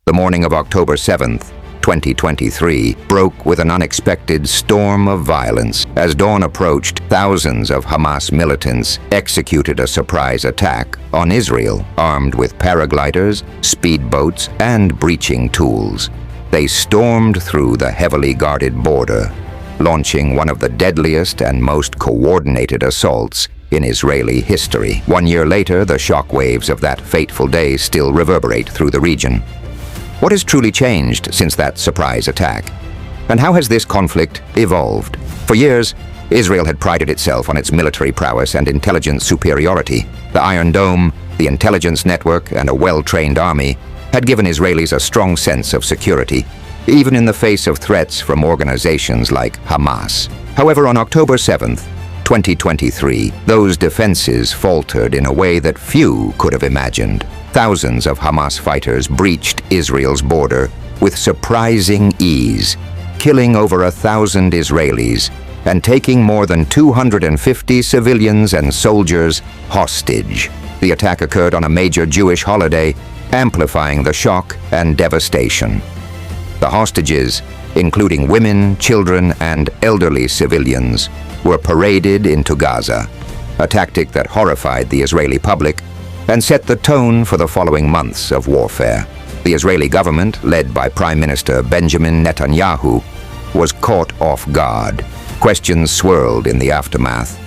The morning of October 7th, 2023, broke with an unexpected storm of violence. As dawn approached, thousands of Hamas militants executed a surprise attack on Israel, armed with paragliders, speedboats, and breaching tools. They stormed through the heavily guarded border, launching one of the deadliest and most coordinated assaults in Israeli history. 1 year later, the shockwaves of that fateful day still reverberate through the region. What has truly changed since that surprise attack? And how has this conflict evolved? For years, Israel had prided itself on its military prowess and intelligence superiority. The Iron Dome, the intelligence network, and a well-trained army had given Israelis a strong sense of security, even in the face of threats from organizations like Hamas. However, on October 7th, 2023, those defenses faltered in a way that few could have imagined. Thousands of Hamas fighters breached Israel's border with surprising ease, killing over 1,000 Israelis and taking more than 250 civilians and soldiers hostage. The attack occurred on a major Jewish holiday, amplifying the shock and devastation. The hostages, including women, children, and elderly civilians, were paraded into Gaza, a tactic that horrified the Israeli public and set the tone for the following months of warfare. The Israeli government, led by Prime Minister Benjamin Netanyahu, was caught off guard. Questions swirled in the aftermath.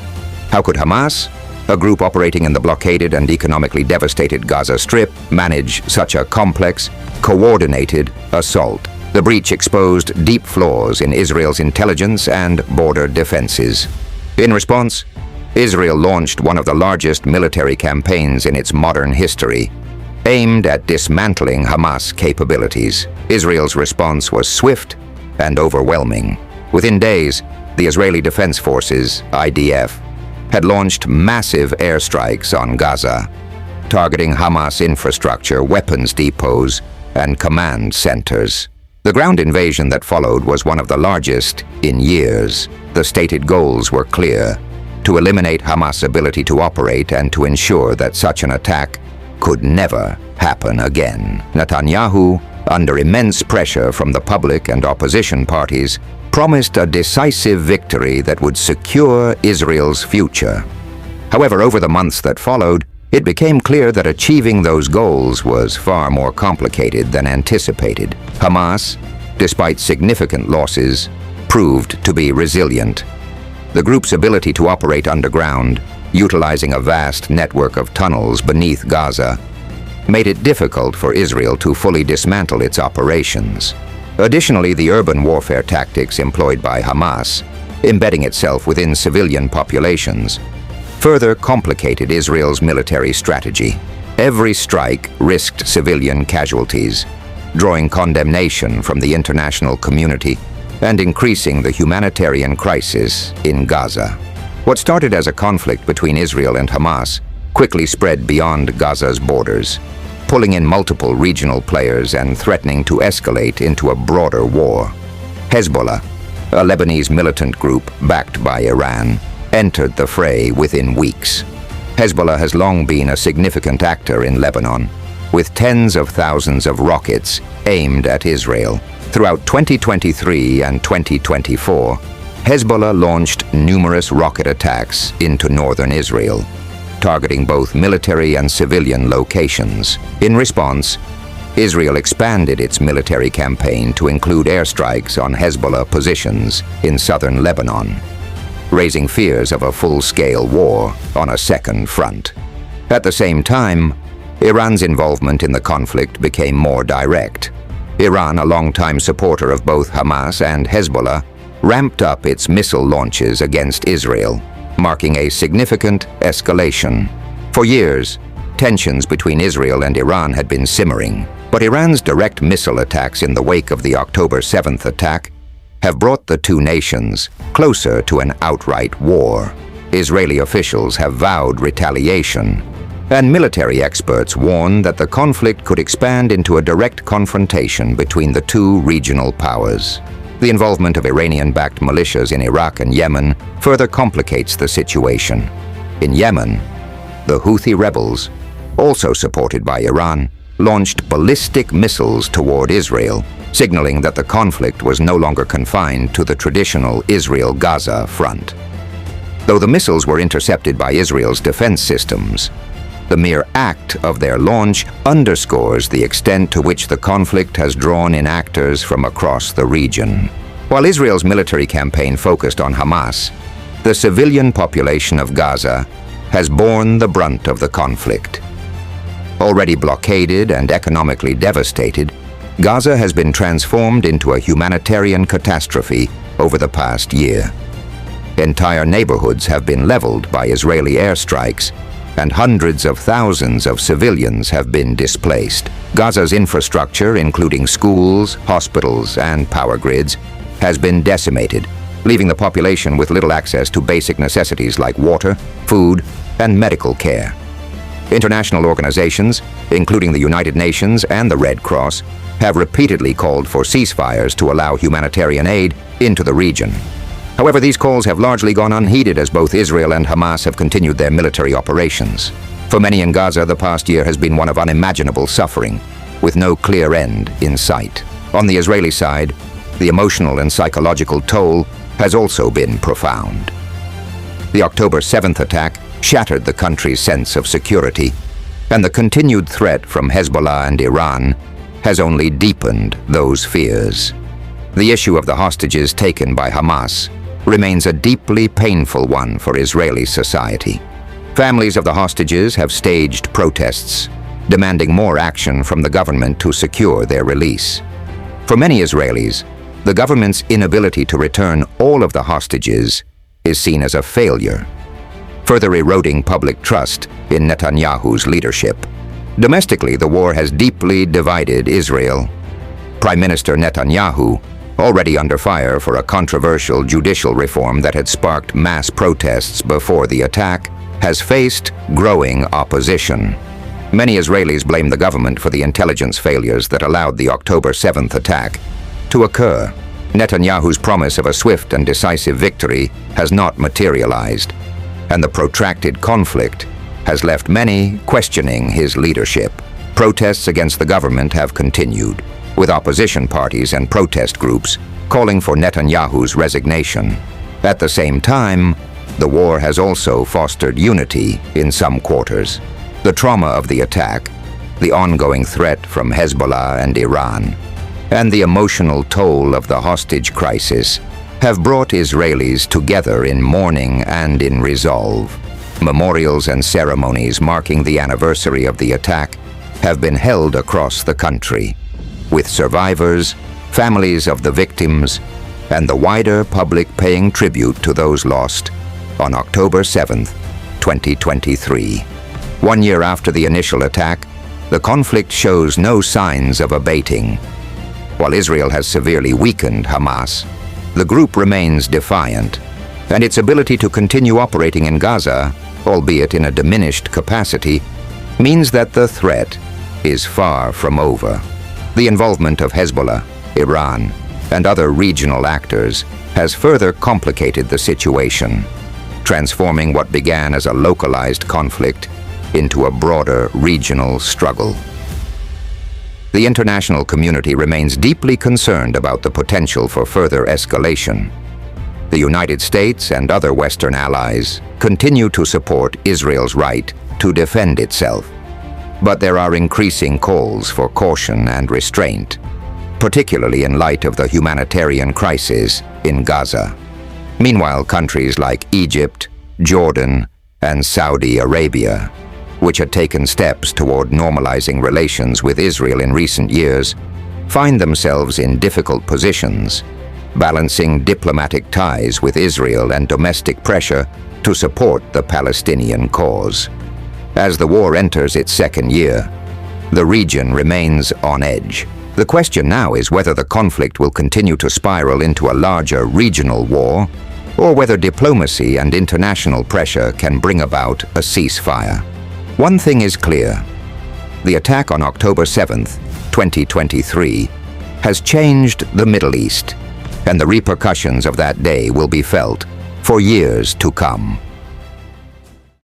How could Hamas, a group operating in the blockaded and economically devastated Gaza Strip, manage such a complex, coordinated assault? The breach exposed deep flaws in Israel's intelligence and border defenses. In response, Israel launched one of the largest military campaigns in its modern history, aimed at dismantling Hamas capabilities. Israel's response was swift and overwhelming. Within days, the Israeli Defense Forces, IDF, had launched massive airstrikes on Gaza, targeting Hamas infrastructure, weapons depots, and command centers. The ground invasion that followed was one of the largest in years. The stated goals were clear: to eliminate Hamas' ability to operate and to ensure that such an attack could never happen again. Netanyahu, under immense pressure from the public and opposition parties, promised a decisive victory that would secure Israel's future. However, over the months that followed, it became clear that achieving those goals was far more complicated than anticipated. Hamas, despite significant losses, proved to be resilient. The group's ability to operate underground, utilizing a vast network of tunnels beneath Gaza, made it difficult for Israel to fully dismantle its operations. Additionally, the urban warfare tactics employed by Hamas, embedding itself within civilian populations, further complicated Israel's military strategy. Every strike risked civilian casualties, drawing condemnation from the international community and increasing the humanitarian crisis in Gaza. What started as a conflict between Israel and Hamas quickly spread beyond Gaza's borders, pulling in multiple regional players and threatening to escalate into a broader war. Hezbollah, a Lebanese militant group backed by Iran, entered the fray within weeks. Hezbollah has long been a significant actor in Lebanon, with tens of thousands of rockets aimed at Israel. Throughout 2023 and 2024, Hezbollah launched numerous rocket attacks into northern Israel, targeting both military and civilian locations. In response, Israel expanded its military campaign to include airstrikes on Hezbollah positions in southern Lebanon, raising fears of a full-scale war on a second front. At the same time, Iran's involvement in the conflict became more direct. Iran, a longtime supporter of both Hamas and Hezbollah, ramped up its missile launches against Israel, marking a significant escalation. For years, tensions between Israel and Iran had been simmering, but Iran's direct missile attacks in the wake of the October 7th attack have brought the two nations closer to an outright war. Israeli officials have vowed retaliation, and military experts warn that the conflict could expand into a direct confrontation between the two regional powers. The involvement of Iranian-backed militias in Iraq and Yemen further complicates the situation. In Yemen, the Houthi rebels, also supported by Iran, launched ballistic missiles toward Israel, signaling that the conflict was no longer confined to the traditional Israel-Gaza front. Though the missiles were intercepted by Israel's defense systems, the mere act of their launch underscores the extent to which the conflict has drawn in actors from across the region. While Israel's military campaign focused on Hamas, the civilian population of Gaza has borne the brunt of the conflict. Already blockaded and economically devastated, Gaza has been transformed into a humanitarian catastrophe over the past year. Entire neighborhoods have been leveled by Israeli airstrikes, and hundreds of thousands of civilians have been displaced. Gaza's infrastructure, including schools, hospitals, and power grids, has been decimated, leaving the population with little access to basic necessities like water, food, and medical care. International organizations, including the United Nations and the Red Cross, have repeatedly called for ceasefires to allow humanitarian aid into the region. However, these calls have largely gone unheeded as both Israel and Hamas have continued their military operations. For many in Gaza, the past year has been one of unimaginable suffering, with no clear end in sight. On the Israeli side, the emotional and psychological toll has also been profound. The October 7th attack shattered the country's sense of security, and the continued threat from Hezbollah and Iran has only deepened those fears. The issue of the hostages taken by Hamas remains a deeply painful one for Israeli society. Families of the hostages have staged protests, demanding more action from the government to secure their release. For many Israelis, the government's inability to return all of the hostages is seen as a failure, further eroding public trust in Netanyahu's leadership. Domestically, the war has deeply divided Israel. Prime Minister Netanyahu, already under fire for a controversial judicial reform that had sparked mass protests before the attack, has faced growing opposition. Many Israelis blame the government for the intelligence failures that allowed the October 7th attack to occur. Netanyahu's promise of a swift and decisive victory has not materialized, and the protracted conflict has left many questioning his leadership. Protests against the government have continued, with opposition parties and protest groups calling for Netanyahu's resignation. At the same time, the war has also fostered unity in some quarters. The trauma of the attack, the ongoing threat from Hezbollah and Iran, and the emotional toll of the hostage crisis have brought Israelis together in mourning and in resolve. Memorials and ceremonies marking the anniversary of the attack have been held across the country, with survivors, families of the victims, and the wider public paying tribute to those lost on October 7th, 2023. 1 year after the initial attack, the conflict shows no signs of abating. While Israel has severely weakened Hamas, the group remains defiant, and its ability to continue operating in Gaza, albeit in a diminished capacity, means that the threat is far from over. The involvement of Hezbollah, Iran, and other regional actors has further complicated the situation, transforming what began as a localized conflict into a broader regional struggle. The international community remains deeply concerned about the potential for further escalation. The United States and other Western allies continue to support Israel's right to defend itself, but there are increasing calls for caution and restraint, particularly in light of the humanitarian crisis in Gaza. Meanwhile, countries like Egypt, Jordan, and Saudi Arabia, which had taken steps toward normalizing relations with Israel in recent years, find themselves in difficult positions, balancing diplomatic ties with Israel and domestic pressure to support the Palestinian cause. As the war enters its second year, the region remains on edge. The question now is whether the conflict will continue to spiral into a larger regional war, or whether diplomacy and international pressure can bring about a ceasefire. One thing is clear: the attack on October 7th, 2023, has changed the Middle East, and the repercussions of that day will be felt for years to come.